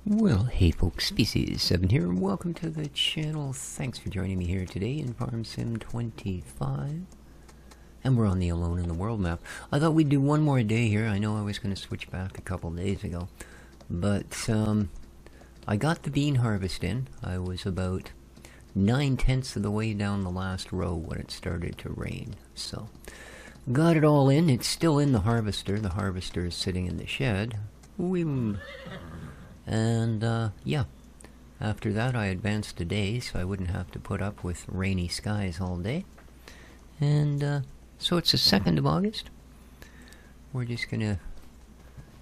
Well, hey folks, Species7 here, and welcome to the channel. Thanks for joining me here today in Farm Sim 25. And we're on the Alone in the World map. I thought we'd do one more day here. I know I was going to switch back a couple days ago. But, I got the bean harvest in. I was about 9/10 of the way down the last row when it started to rain. So, got it all in. It's still in the harvester. The harvester is sitting in the shed. And, yeah. After that, I advanced a day, so I wouldn't have to put up with rainy skies all day. And, so it's the 2nd of August. We're just gonna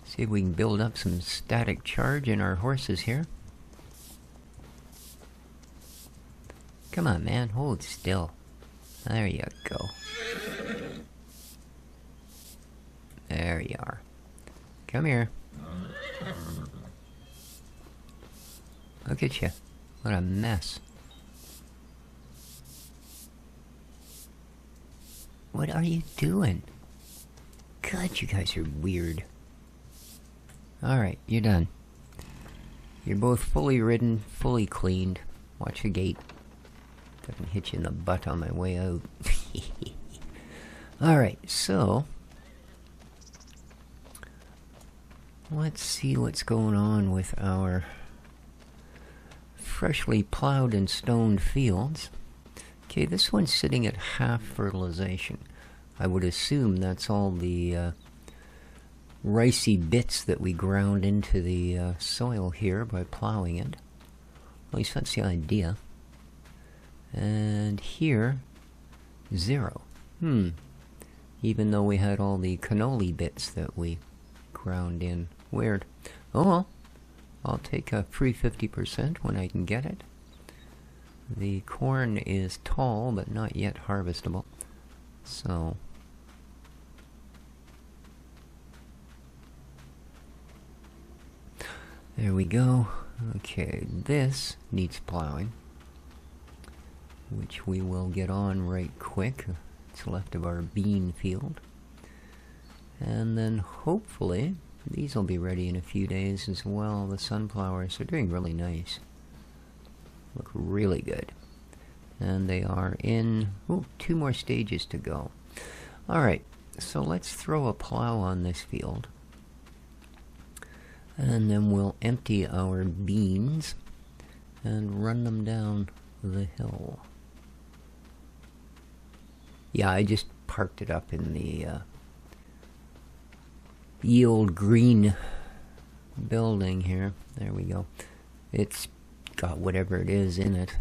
see if we can build up some static charge in our horses here. Come on, man, hold still. There you go. There you are. Come here. Look at you. What a mess. What are you doing? God, you guys are weird. Alright, you're done. You're both fully ridden, fully cleaned. Watch the gate. Doesn't hit you in the butt on my way out. Alright, so let's see what's going on with our freshly plowed and stoned fields. Okay, this one's sitting at half fertilization. I would assume that's all the ricey bits that we ground into the soil here by plowing it. At least that's the idea. And here, 0. Even though we had all the cannoli bits that we ground in. Weird. Oh well. I'll take a free 50% when I can get it. The corn is tall, but not yet harvestable. So there we go. Okay, this needs plowing, which we will get on right quick. It's left of our bean field. And then hopefully these will be ready in a few days as well. The sunflowers are doing really nice. Look really good. And they are in 2 more stages to go. Alright, so let's throw a plow on this field. And then we'll empty our beans and run them down the hill. Yeah, I just parked it up in the old green building here. There we go. It's got whatever it is in it.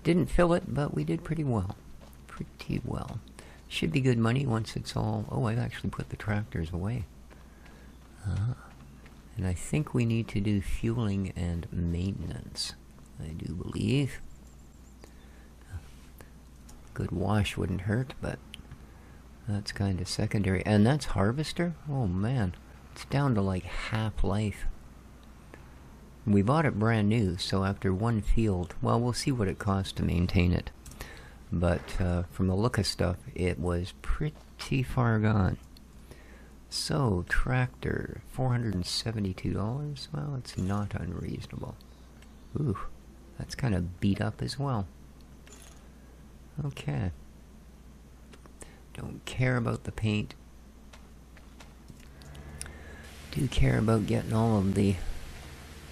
Didn't fill it, but we did pretty well. Pretty well. Should be good money once it's all... Oh, I've actually put the tractors away. And I think we need to do fueling and maintenance, I do believe. Good wash wouldn't hurt, but that's kind of secondary. And that's harvester? Oh man, it's down to like half life. We bought it brand new, so after one field, well, we'll see what it costs to maintain it. But from the look of stuff, it was pretty far gone. So, tractor, $472. Well, it's not unreasonable. Ooh, that's kind of beat up as well. Okay. Don't care about the paint. Do care about getting all of the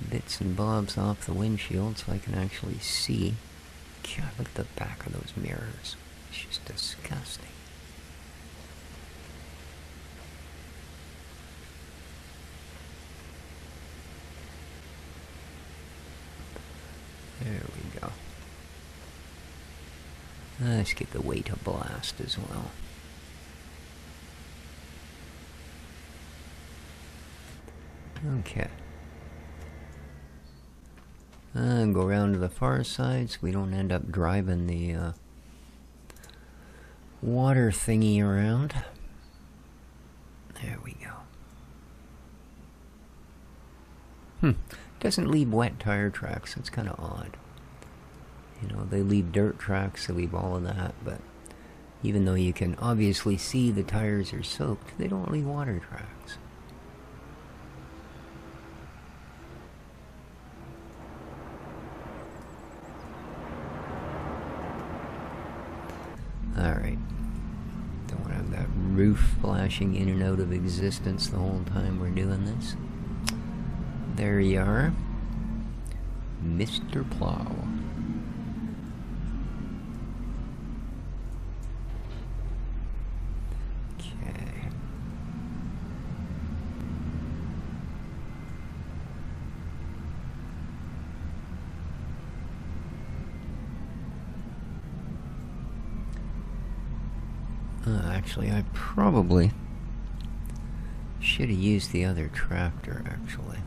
bits and bobs off the windshield so I can actually see. God, look at the back of those mirrors. It's just disgusting. There we go. Let's get the way to blast as well. Okay. And go around to the far side so we don't end up driving the water thingy around. There we go. Doesn't leave wet tire tracks. It's kind of odd. You know, they leave dirt tracks, they leave all of that, but even though you can obviously see the tires are soaked, they don't leave water tracks. Alright. Don't want to have that roof flashing in and out of existence the whole time we're doing this. There you are. Mr. Plow. Okay. Actually, I probably should have used the other tractor, actually.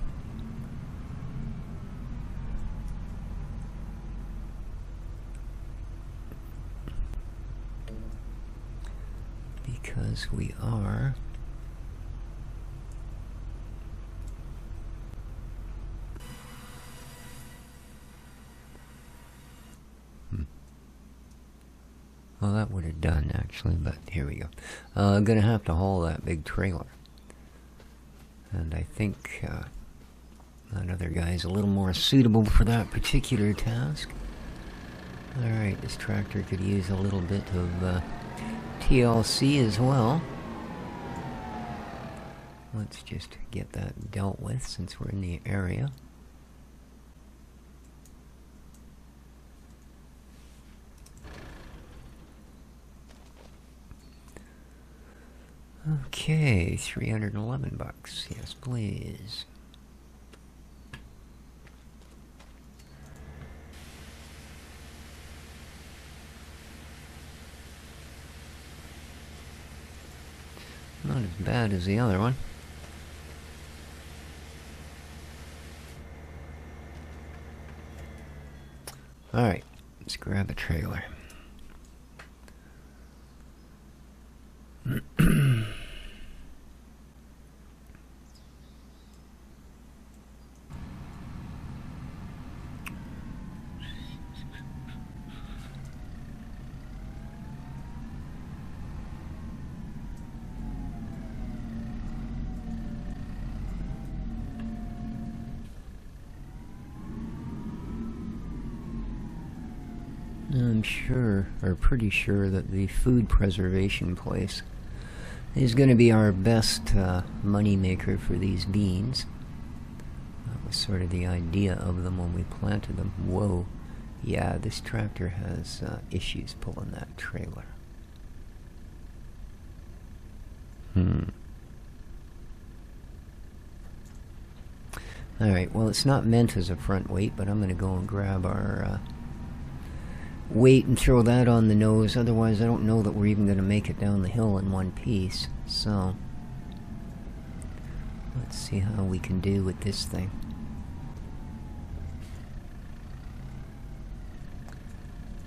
Because we are... Well, that would have done, actually, but here we go. I'm gonna have to haul that big trailer. And I think that other guy is a little more suitable for that particular task. Alright, this tractor could use a little bit of TLC as well. Let's just get that dealt with since we're in the area. Okay, 311 bucks. Yes, please. Not as bad as the other one. Alright, let's grab a trailer. I'm sure, or pretty sure, that the food preservation place is going to be our best money maker for these beans. That was sort of the idea of them when we planted them. Whoa. Yeah, this tractor has issues pulling that trailer. Alright, well, it's not meant as a front weight, but I'm going to go and grab our weight and throw that on the nose. Otherwise, I don't know that we're even going to make it down the hill in one piece. So, let's see how we can do with this thing.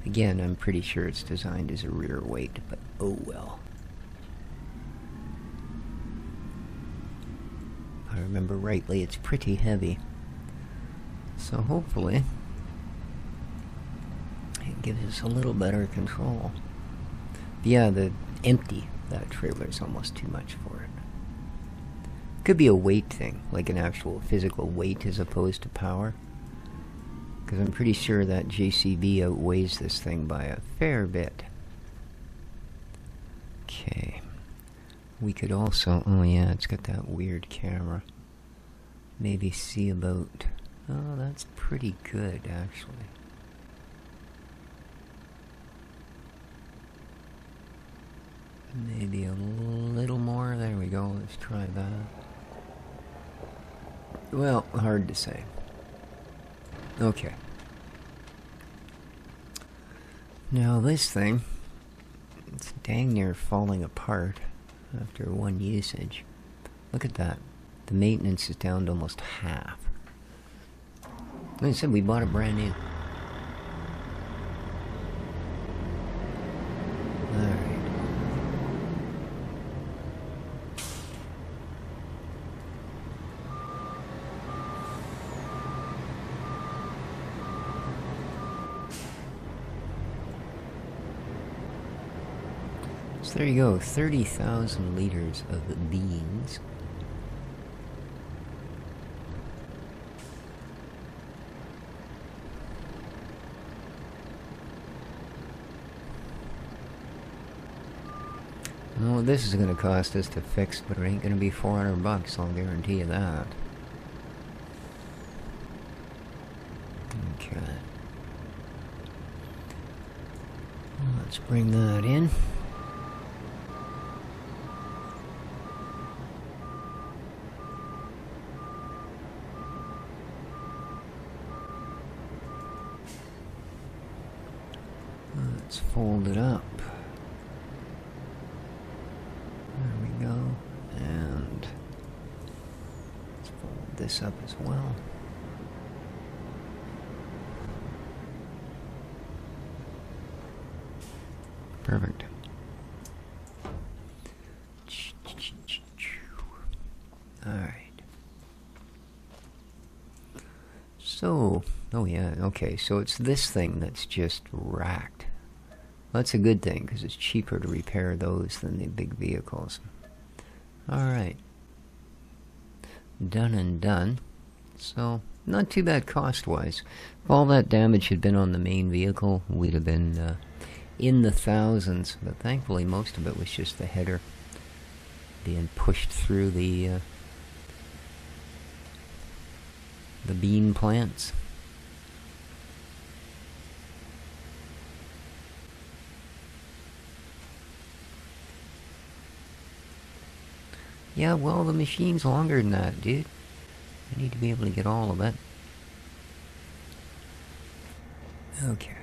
Again, I'm pretty sure it's designed as a rear weight, but oh well. If I remember rightly, it's pretty heavy. So hopefully it gives us a little better control. Yeah, the empty, that trailer is almost too much for it. Could be a weight thing, like an actual physical weight as opposed to power. Because I'm pretty sure that JCB outweighs this thing by a fair bit. Okay. We could also, oh yeah, it's got that weird camera. Maybe see about, oh, that's pretty good actually. Maybe a little more, there we go, let's try that. Well, hard to say. Okay. Now this thing, it's dang near falling apart after one usage. Look at that. The maintenance is down to almost half. Like I said, we bought it brand new. Alright. So there you go, 30,000 liters of beans. Well, this is going to cost us to fix, but it ain't going to be $400, I'll guarantee you that. Okay. Let's bring that in. Let's fold it up. There we go. And let's fold this up as well. Perfect. Alright. So, oh yeah, okay, so it's this thing that's just racked. That's a good thing, because it's cheaper to repair those than the big vehicles. Alright. Done and done. So, not too bad cost-wise. If all that damage had been on the main vehicle, we'd have been in the thousands, but thankfully most of it was just the header being pushed through the bean plants. Yeah, well, the machine's longer than that, dude. I need to be able to get all of it. Okay.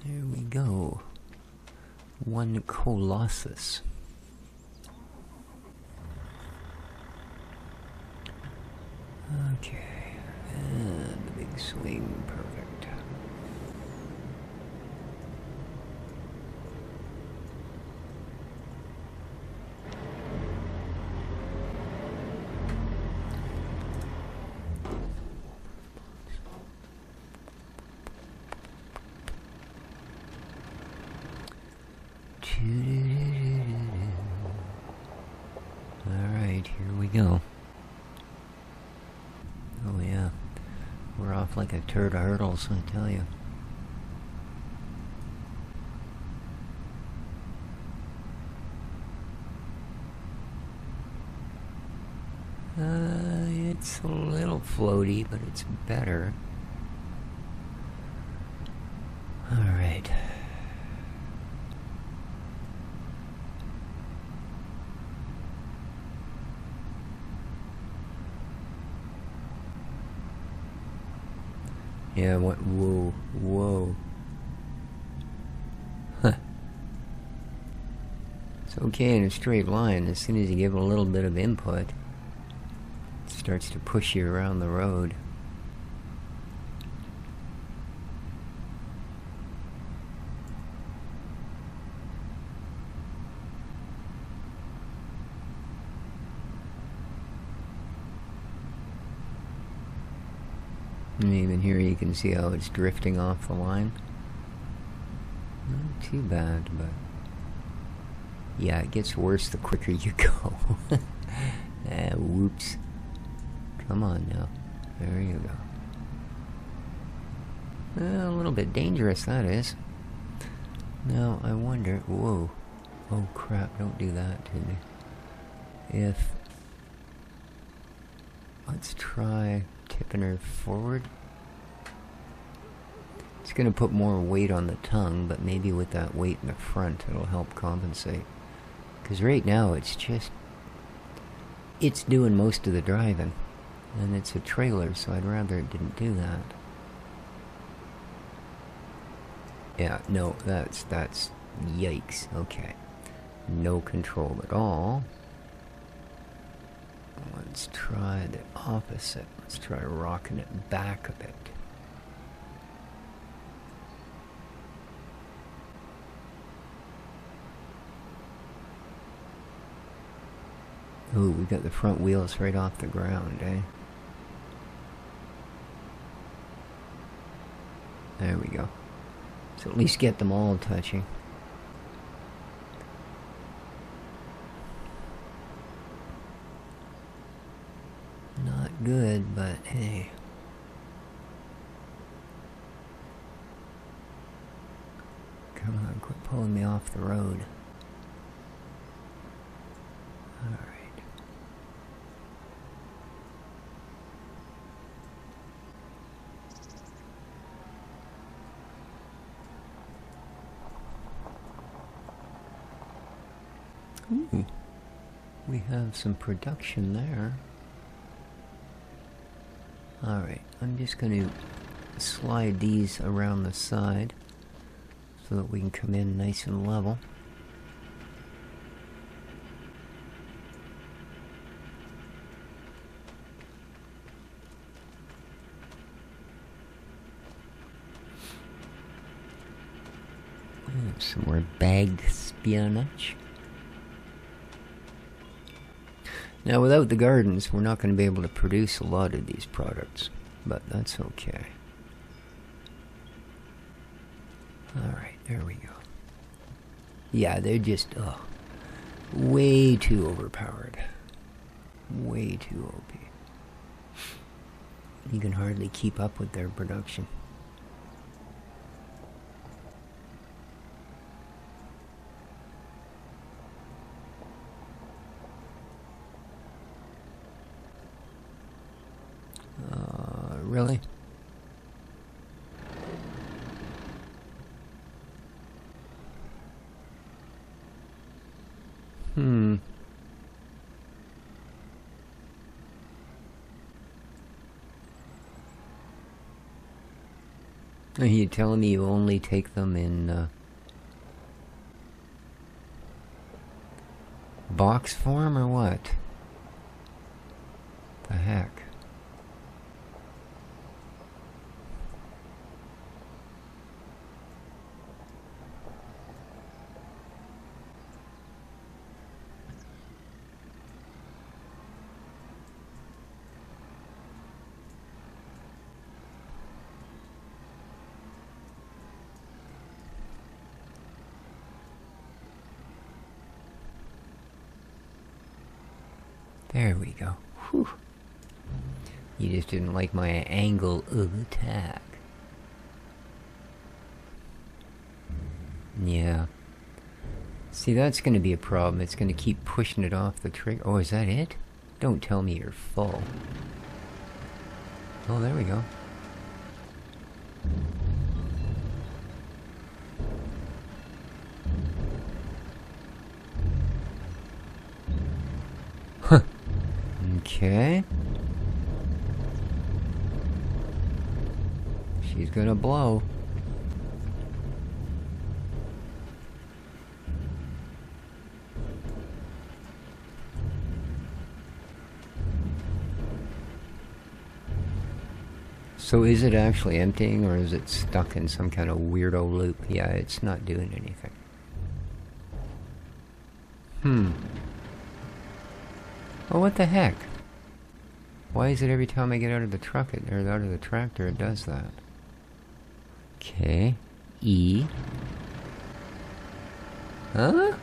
There we go. One Colossus. Okay. And the big swing, perfect. Alright, here we go. Oh yeah, we're off like a turd of hurdles, I tell you. It's a little floaty, but it's better. Alright. Yeah, what? Whoa, whoa. Huh. It's okay in a straight line. As soon as you give it a little bit of input, it starts to push you around the road. And even here you can see how it's drifting off the line. Not too bad, but yeah, it gets worse the quicker you go. Whoops. Come on now. There you go. A little bit dangerous, that is. Now, I wonder... Whoa. Oh, crap, don't do that to me. If... Let's try tipping her forward. It's going to put more weight on the tongue, but maybe with that weight in the front it'll help compensate. Because right now it's just... It's doing most of the driving. And it's a trailer, so I'd rather it didn't do that. Yeah, no, that's... Yikes, okay. No control at all. Let's try the opposite. Let's try rocking it back a bit. Ooh, we got the front wheels right off the ground, eh? There we go. So at least get them all touching. Not good, but hey. quit pulling me off the road. Alright. Ooh, we have some production there. Alright, I'm just going to slide these around the side so that we can come in nice and level. Some more bag spinach. Now, without the gardens, we're not going to be able to produce a lot of these products, but that's okay. Alright, there we go. Yeah, they're just, way too overpowered. Way too OP. You can hardly keep up with their production. Really? Are you telling me you only take them in box form or what? The heck? There we go. Whew. You just didn't like my angle of attack. Yeah. See, that's going to be a problem. It's going to keep pushing it off the trigger. Oh, is that it? Don't tell me you're full. Oh, there we go. Huh. Okay. She's gonna blow. So is it actually emptying, or is it stuck in some kind of weirdo loop? Yeah, it's not doing anything. Oh, what the heck? Why is it every time I get out of the truck, or out of the tractor, it does that? Okay. E. Huh?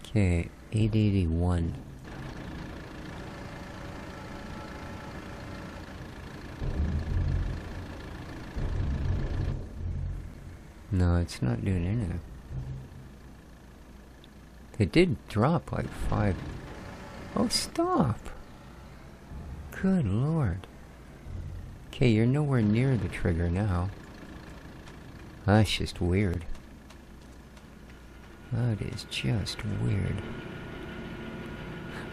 Okay, 881. No, it's not doing anything. It did drop like 5. Oh, stop! Good lord. Okay, you're nowhere near the trigger now. That's just weird. That is just weird.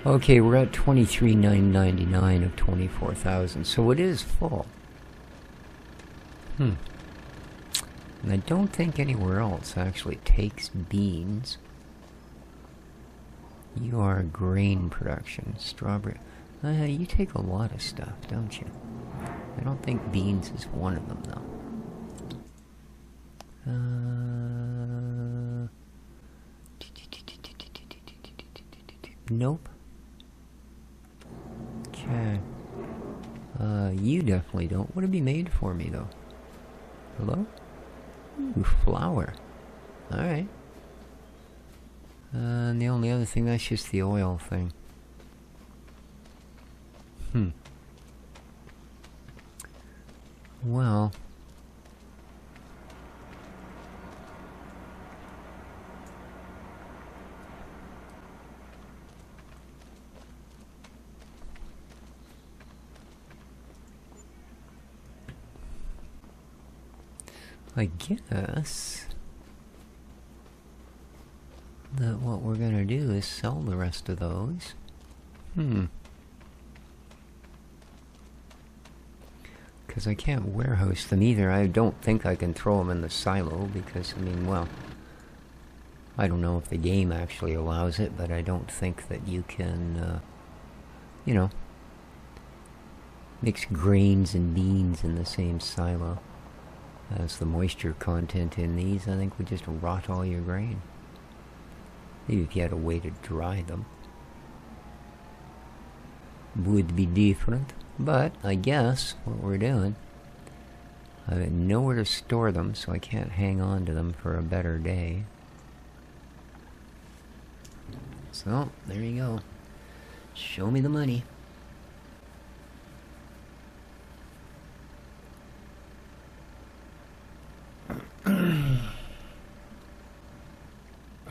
Okay, we're at 23,999 of 24,000, so it is full. And I don't think anywhere else actually takes beans. You are grain production, strawberry. You take a lot of stuff, don't you? I don't think beans is one of them, though. Nope. Okay. You definitely don't. What have you made for me, though? Hello? Ooh, flour. Alright. And the only other thing, that's just the oil thing. Well, I guess that what we're gonna do is sell the rest of those. Because I can't warehouse them either. I don't think I can throw them in the silo because, I mean, well, I don't know if the game actually allows it, but I don't think that you can, you know, mix grains and beans in the same silo as the moisture content in these. I think would just rot all your grain. Maybe if you had a way to dry them, would be different. But I guess what we're doing, I have nowhere to store them, so I can't hang on to them for a better day. So there you go. Show me the money.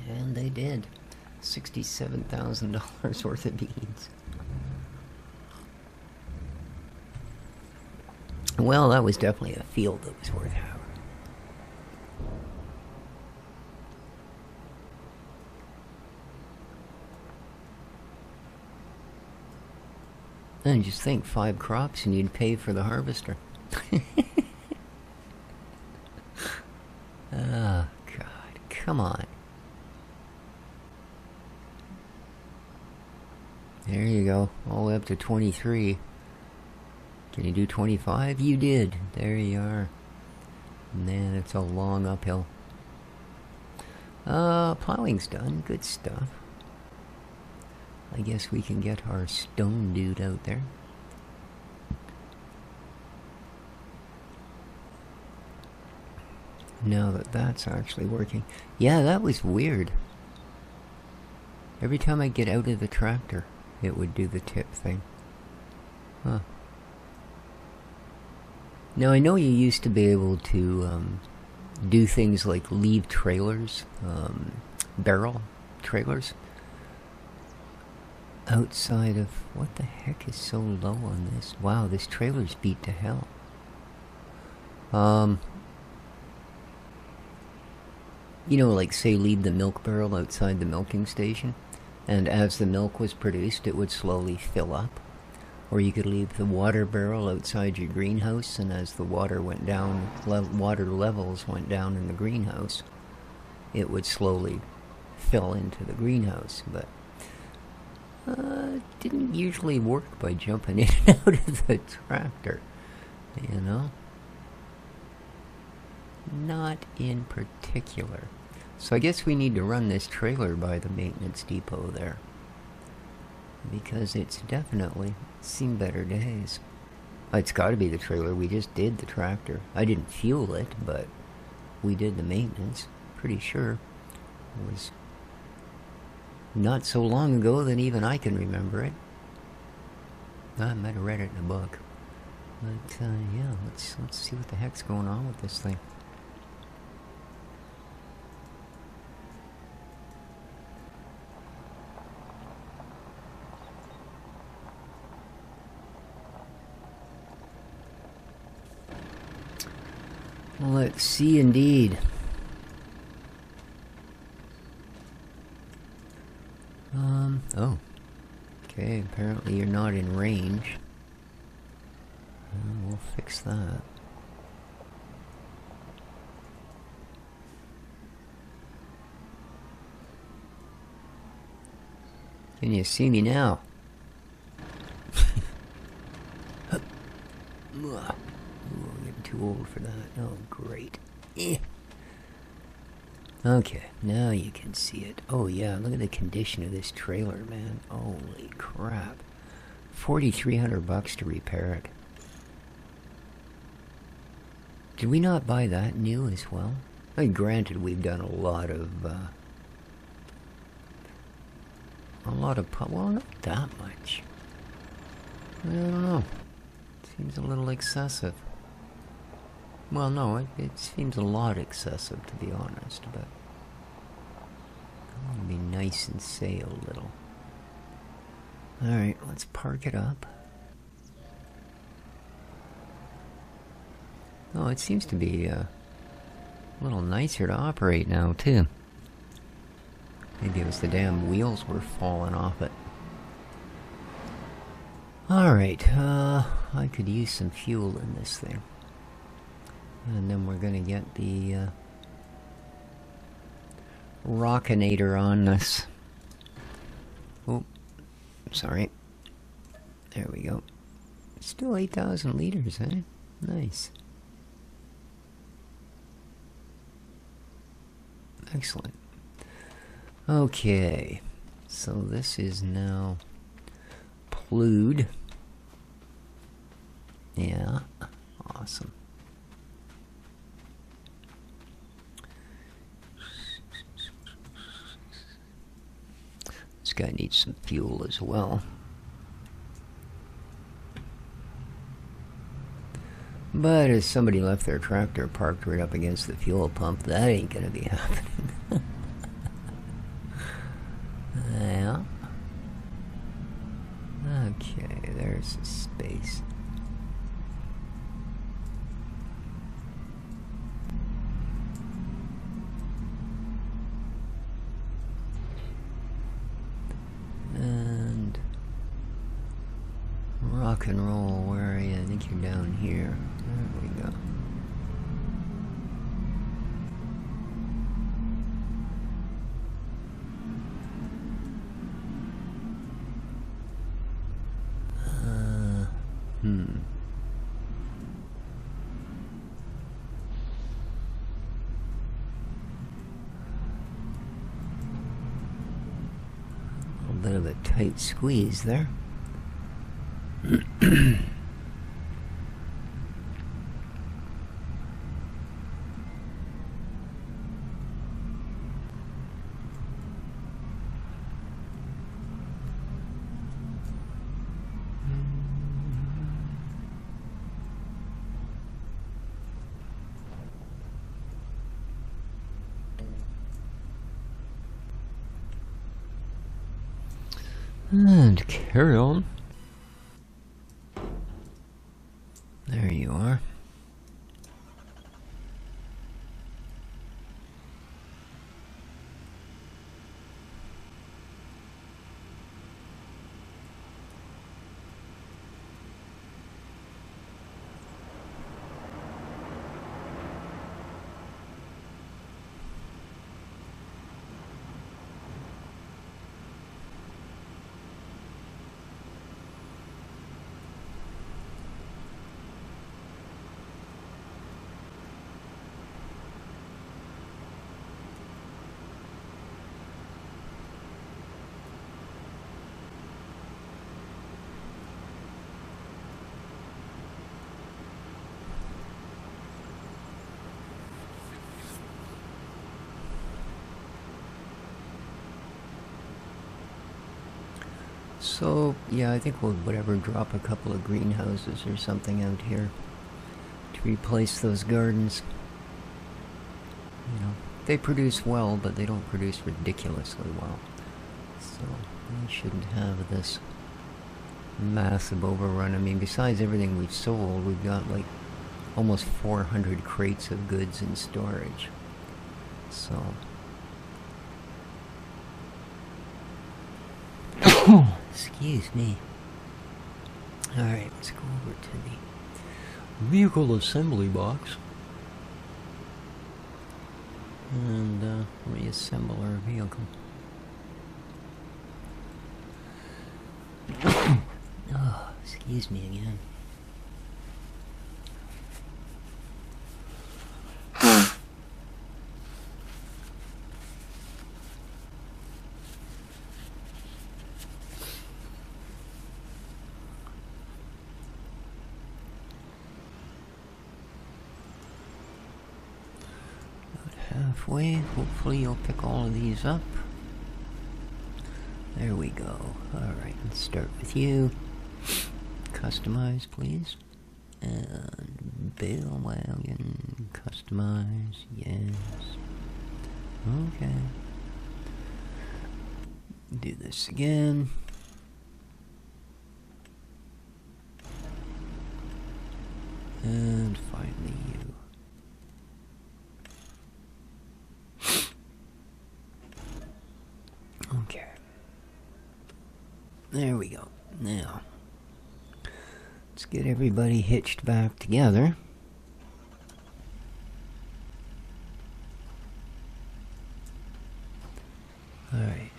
And they did. $67,000 worth of beans. Well, that was definitely a field that was worth having. And just think, 5 crops and you'd pay for the harvester. Oh, God. Come on. There you go. All the way up to 23. Can you do 25? You did. There you are. Man, it's a long uphill. Plowing's done. Good stuff. I guess we can get our stone dude out there. Now that that's actually working. Yeah, that was weird. Every time I get out of the tractor, it would do the tip thing. Huh. Now, I know you used to be able to do things like leave trailers, barrel trailers, outside of... What the heck is so low on this? Wow, this trailer's beat to hell. You know, like, say, leave the milk barrel outside the milking station, and as the milk was produced, it would slowly fill up. Or you could leave the water barrel outside your greenhouse, and as the water went down, water levels went down in the greenhouse, it would slowly fill into the greenhouse. But it didn't usually work by jumping in and out of the tractor, you know? Not in particular. So I guess we need to run this trailer by the maintenance depot there, because it's definitely seen better days. It's got to be the trailer. We just did the tractor. I didn't fuel it, but we did the maintenance. Pretty sure. It was not so long ago that even I can remember it. I might have read it in a book. But yeah, let's see what the heck's going on with this thing. Let's see, indeed. Oh. Okay, apparently you're not in range. We'll fix that. Can you see me now? I'm getting too old for that. Oh, great. Okay, now you can see it. Oh yeah, look at the condition of this trailer, man. Holy crap. $4,300 to repair it. Did we not buy that new as well? I mean, granted, we've done a lot of, well, not that much. I don't know. Seems a little excessive. Well, no, it seems a lot excessive, to be honest, but I want to be nice and say a little. Alright, let's park it up. Oh, it seems to be A little nicer to operate now, too. Maybe it was the damn wheels were falling off it. Alright, I could use some fuel in this thing. And then we're gonna get the Rockinator on this. Oh, sorry. There we go. Still 8,000 liters, eh? Nice. Excellent. Okay, so this is now plued. Yeah, awesome. This guy needs some fuel as well. But if somebody left their tractor parked right up against the fuel pump, that ain't gonna be happening. Yeah. Okay, there's the space. And rock and roll, where are you? I think you're down here. There we go. A little bit of a tight squeeze there. And carry on. There you are. So, yeah, I think we'll drop a couple of greenhouses or something out here to replace those gardens. You know, they produce well, but they don't produce ridiculously well. So, we shouldn't have this massive overrun. I mean, besides everything we've sold, we've got like almost 400 crates of goods in storage. So... Excuse me. Alright, let's go over to the vehicle assembly box and reassemble our vehicle. Oh, excuse me again. Halfway, hopefully you'll pick all of these up. There we go. Alright, let's start with you. Customize, please. And Bill Wagon, customize, yes. Okay. Do this again. And finally you. There we go. Now, let's get everybody hitched back together. Alright.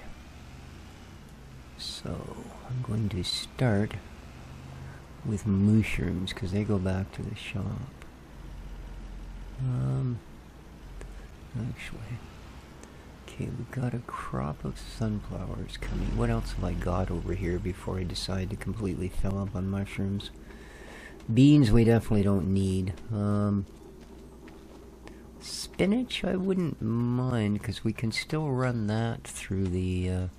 So, I'm going to start with mushrooms, because they go back to the shop. Actually... Okay, we've got a crop of sunflowers coming. What else have I got over here before I decide to completely fill up on mushrooms? Beans we definitely don't need. Spinach I wouldn't mind, because we can still run that through the...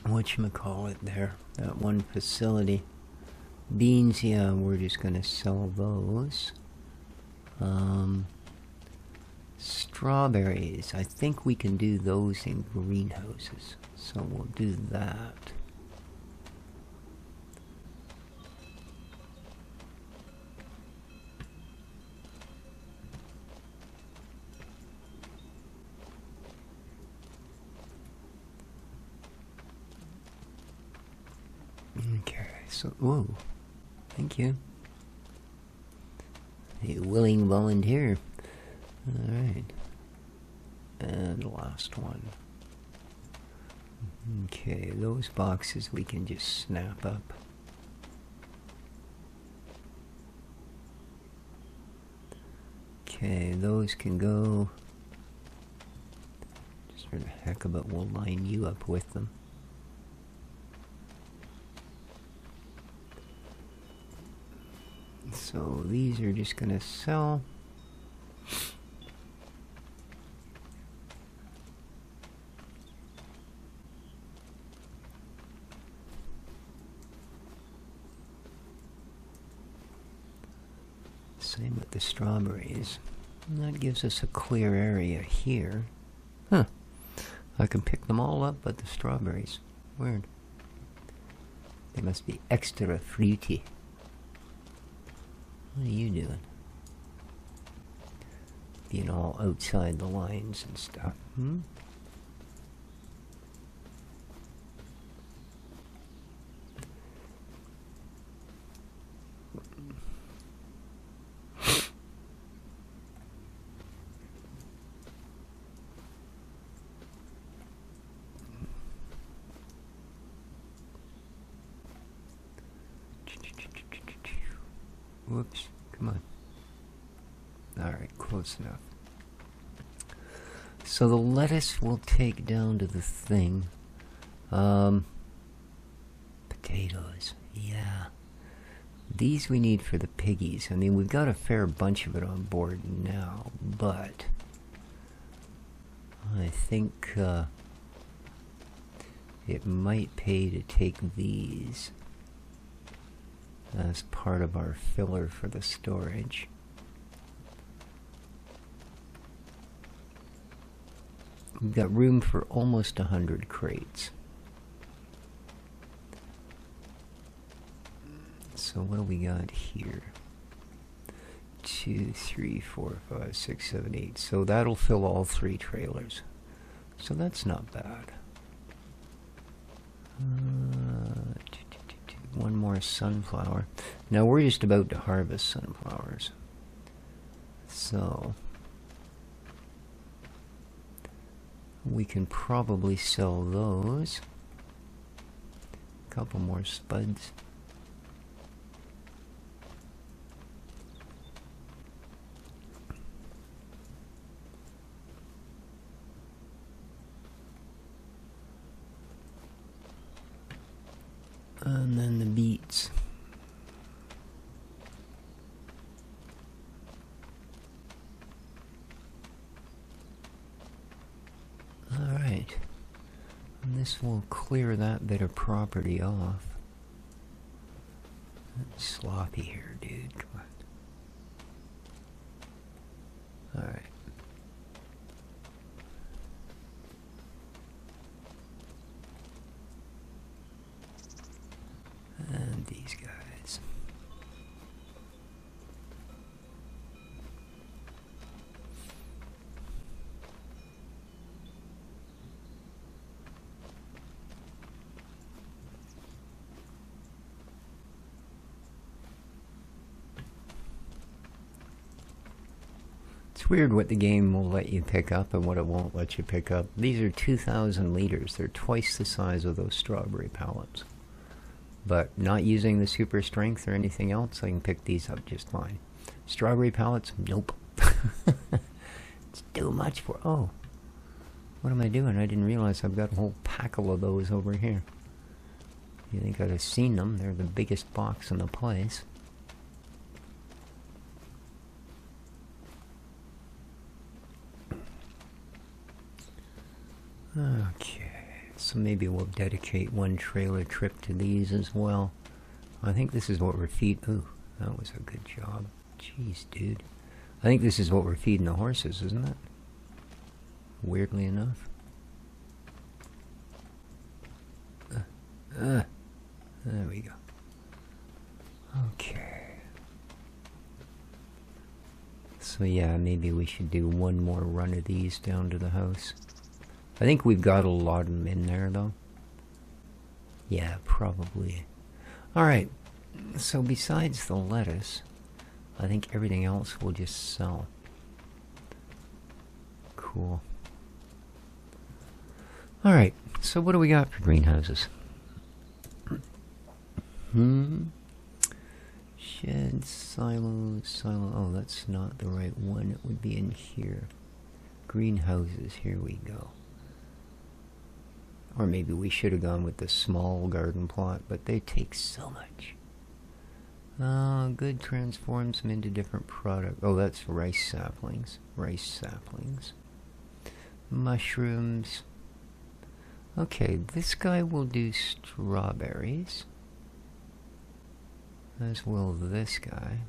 whatchamacallit there, that one facility. Beans, yeah, we're just gonna sell those. Strawberries, I think we can do those in greenhouses, so we'll do that. Okay, so, whoa, thank you. A willing volunteer. Alright. And last one. Okay, those boxes we can just snap up. Okay, those can go. Just for the heck of it, we'll line you up with them. So these are just gonna sell. Same with the strawberries. And that gives us a clear area here. Huh. I can pick them all up but the strawberries. Weird. They must be extra fruity. What are you doing? Being all outside the lines and stuff. Hmm? Whoops, come on. Alright, close enough. So the lettuce we'll take down to the thing. Potatoes, yeah. These we need for the piggies. I mean, we've got a fair bunch of it on board now, but I think it might pay to take these as part of our filler for the storage. We've got room for almost 100 crates. So what do we got here? 2, 3, 4, 5, 6, 7, 8. So that'll fill all 3 trailers. So that's not bad. One more sunflower. Now we're just about to harvest sunflowers. So we can probably sell those. A couple more spuds. And then the beets. Alright. And this will clear that bit of property off. That's sloppy here, dude. Come on. Alright. And these guys. It's weird what the game will let you pick up and what it won't let you pick up. These are 2,000 liters. They're twice the size of those strawberry pallets. But not using the super strength or anything else, I can pick these up just fine. Strawberry pallets? Nope. It's too much for... Oh. What am I doing? I didn't realize I've got a whole packle of those over here. You think I'd have seen them? They're the biggest box in the place. Okay, so maybe we'll dedicate one trailer trip to these as well. I think this is what we're feeding. Ooh, that was a good job. Jeez, dude. I think this is what we're feeding the horses, isn't it? Weirdly enough. There we go. Okay. So yeah, maybe we should do one more run of these down to the house. I think we've got a lot of them in there, though. Yeah, probably. Alright, so besides the lettuce, I think everything else will just sell. Cool. Alright, so what do we got for greenhouses? Shed, silo. Oh, that's not the right one. It would be in here. Greenhouses, here we go. Or maybe we should have gone with the small garden plot, but they take so much. Good transforms them into different product. Oh, that's rice saplings. Rice saplings. Mushrooms. Okay, this guy will do strawberries. As will this guy.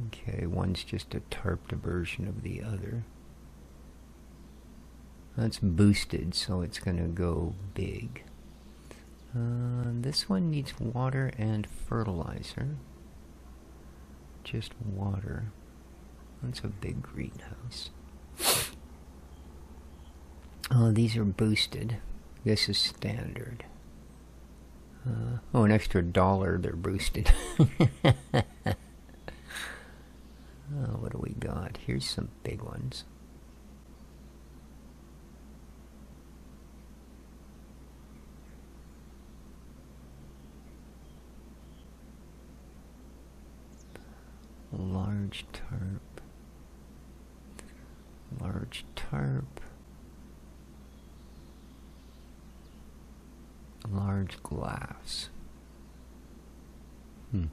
Okay, one's just a tarped version of the other. That's boosted, so it's gonna go big. This one needs water and fertilizer. Just water. That's a big greenhouse. Oh, these are boosted. This is standard. Oh, an extra $1, they're boosted. What do we got? Here's some big ones. Large tarp. Large tarp. Large glass. Well,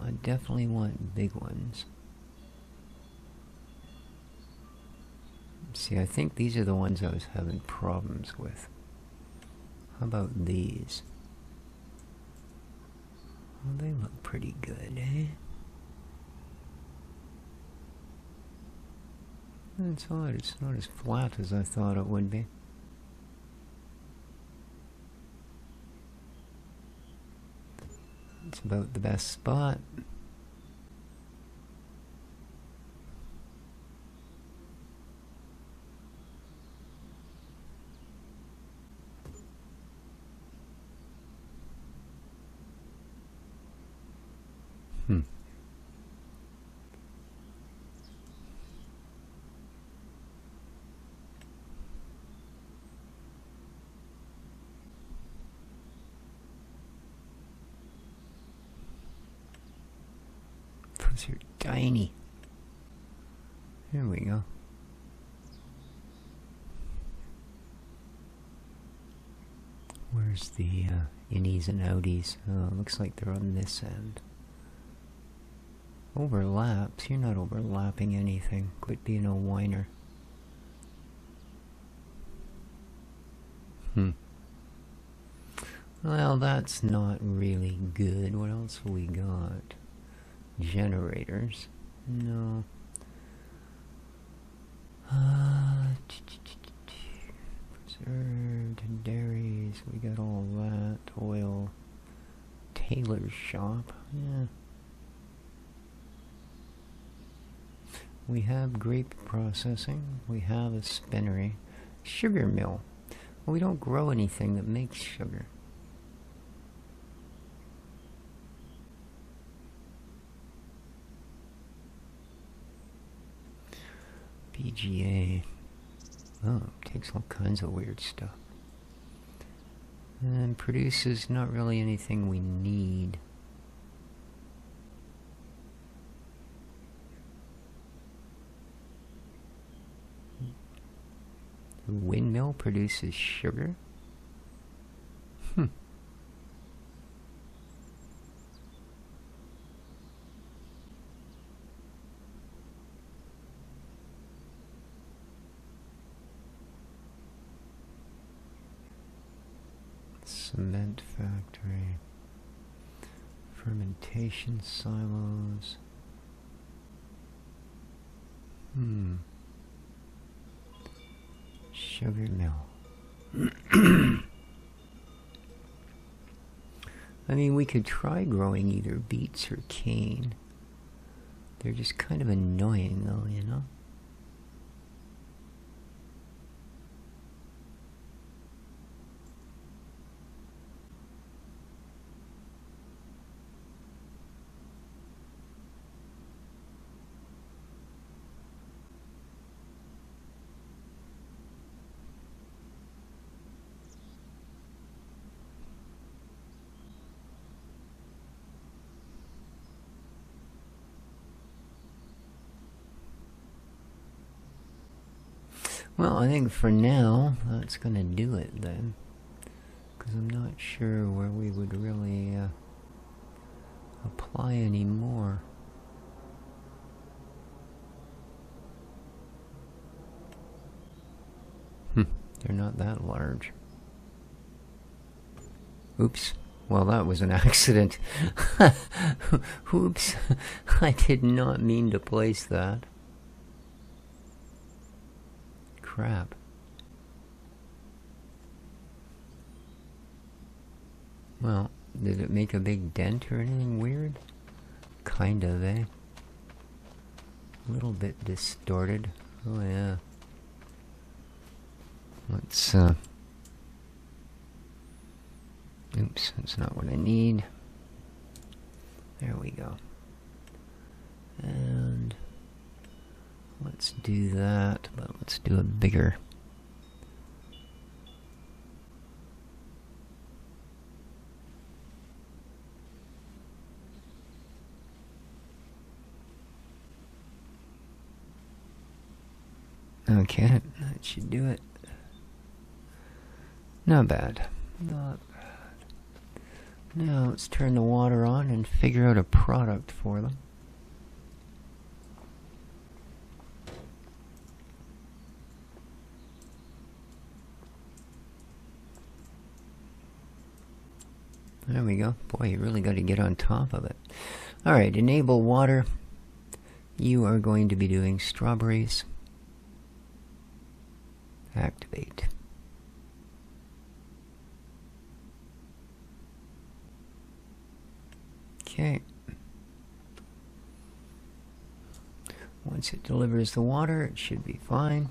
I definitely want big ones. See, I think these are the ones I was having problems with. How about these? Well, they look pretty good, eh? That's odd, it's not as flat as I thought it would be. It's about the best spot. Those are tiny. There we go. Where's the innies and outies? Looks like they're on this end. Overlaps? You're not overlapping anything. Quit being a whiner. Well, that's not really good. What else have we got? Generators. No. Preserved dairies. We got all that. Oil. Tailor's shop. Yeah. We have grape processing. We have a spinnery. Sugar mill. Well, we don't grow anything that makes sugar. BGA. Oh, it takes all kinds of weird stuff. And produces not really anything we need. The windmill produces sugar? Cement factory. Fermentation silos. Sugar mill. I mean, we could try growing either beets or cane. They're just kind of annoying though, you know? Well, I think for now, that's going to do it then. Because I'm not sure where we would really apply any more. They're not that large. Oops. Well, that was an accident. Oops. I did not mean to place that. Crap. Well, did it make a big dent or anything weird? Kind of, eh? A little bit distorted. Oh, yeah. Let's, oops, that's not what I need. There we go. And let's do that, but let's do a bigger. Okay, that should do it. Not bad. Not bad. Now let's turn the water on and figure out a product for them. There we go. Boy, you really got to get on top of it. Alright, enable water. You are going to be doing strawberries. Activate. Okay. Once it delivers the water, it should be fine.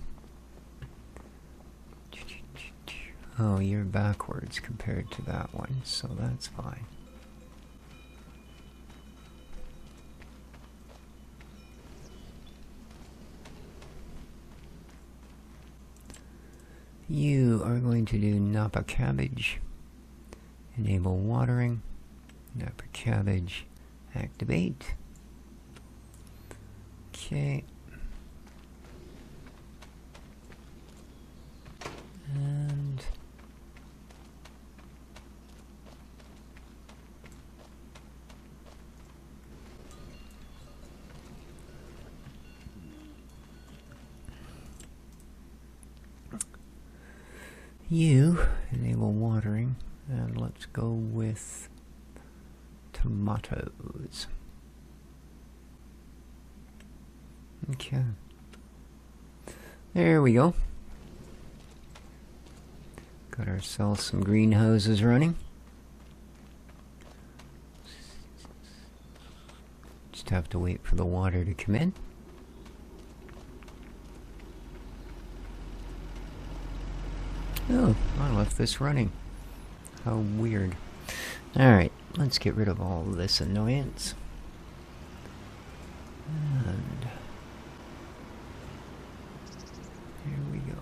Oh, you're backwards compared to that one, so that's fine. You are going to do Napa cabbage. Enable watering. Napa cabbage. Activate. Okay. And you enable watering, and let's go with tomatoes. Okay. There we go. Got ourselves some greenhouses running. Just have to wait for the water to come in. Oh, I left this running. How weird. Alright, let's get rid of all this annoyance. And here we go.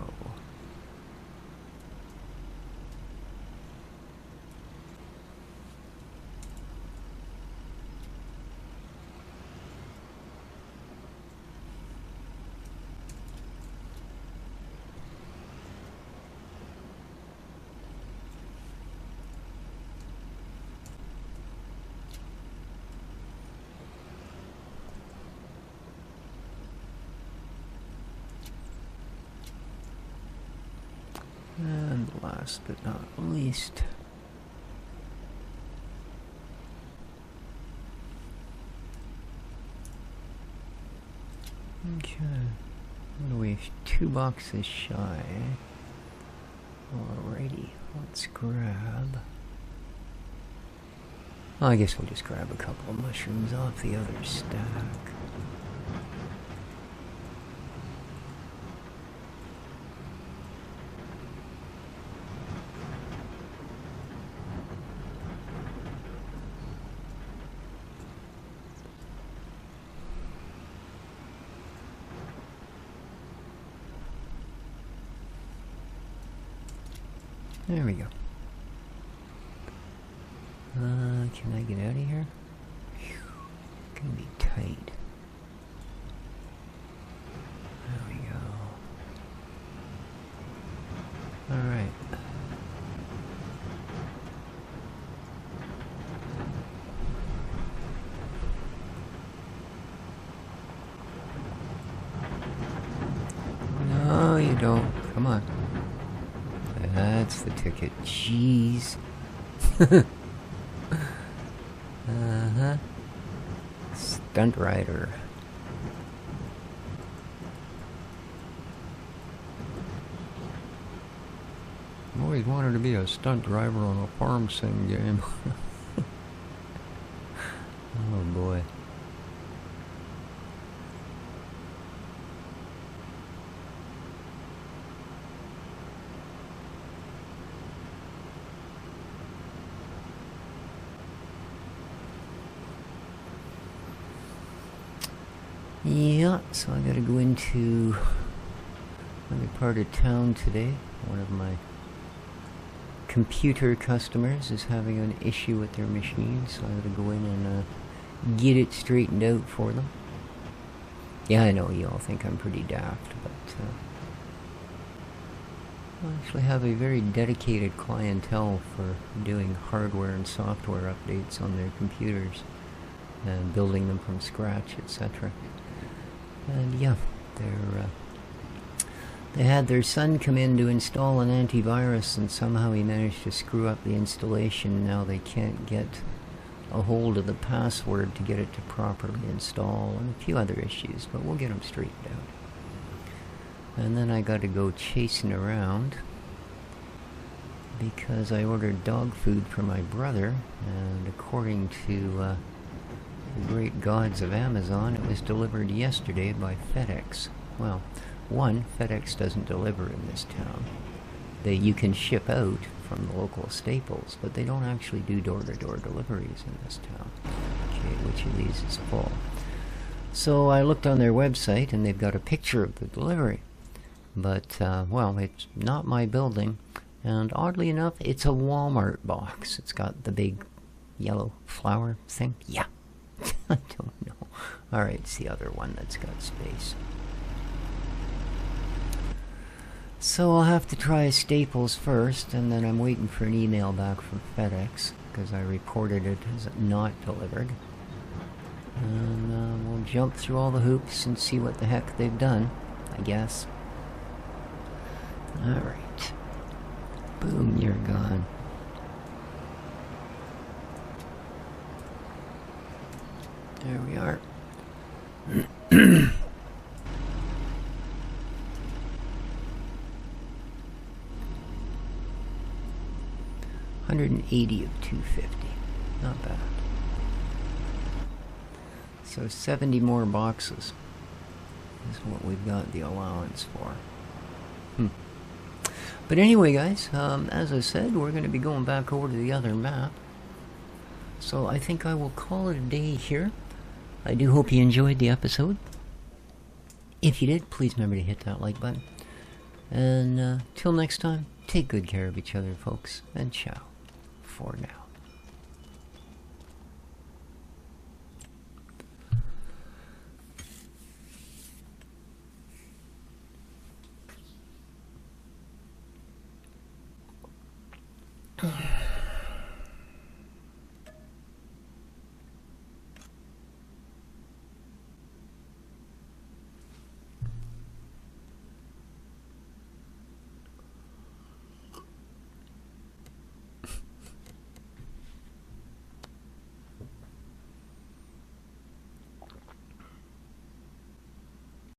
And last but not least, okay, what are we, 2 boxes shy? Alrighty, let's grab, well, I guess we'll just grab a couple of mushrooms off the other stack. There we go. Can I get out of here? Whew, gonna be tight. There we go. Alright. No, you don't. Come on. That's the ticket. Jeez. Uh-huh. Stunt rider. I've always wanted to be a stunt driver on a farm sim game. Oh boy. Yeah, so I gotta go into another part of town today. One of my computer customers is having an issue with their machine, so I gotta go in and get it straightened out for them. Yeah, I know you all think I'm pretty daft, but I actually have a very dedicated clientele for doing hardware and software updates on their computers and building them from scratch, etc. And yeah, they had their son come in to install an antivirus, and somehow he managed to screw up the installation. Now they can't get a hold of the password to get it to properly install, and a few other issues, but we'll get them straightened out. And then I got to go chasing around because I ordered dog food for my brother, and according to the great gods of Amazon, it was delivered yesterday by FedEx. Well, one, FedEx doesn't deliver in this town. You can ship out from the local Staples, but they don't actually do door-to-door deliveries in this town. Okay, which of these is full? So I looked on their website, and they've got a picture of the delivery. But, well, it's not my building, and oddly enough, it's a Walmart box. It's got the big yellow flower thing. Yeah. I don't know. Alright, it's the other one that's got space. So I'll have to try Staples first, and then I'm waiting for an email back from FedEx, because I reported it as not delivered. And we'll jump through all the hoops and see what the heck they've done, I guess. Alright. Boom, you're gone. There we are. $180 of $250. Not bad. So 70 more boxes is what we've got the allowance for. But anyway, guys, as I said, we're going to be going back over to the other map. So I think I will call it a day here. I do hope you enjoyed the episode. If you did, please remember to hit that like button. And till next time, take good care of each other, folks, and ciao for now.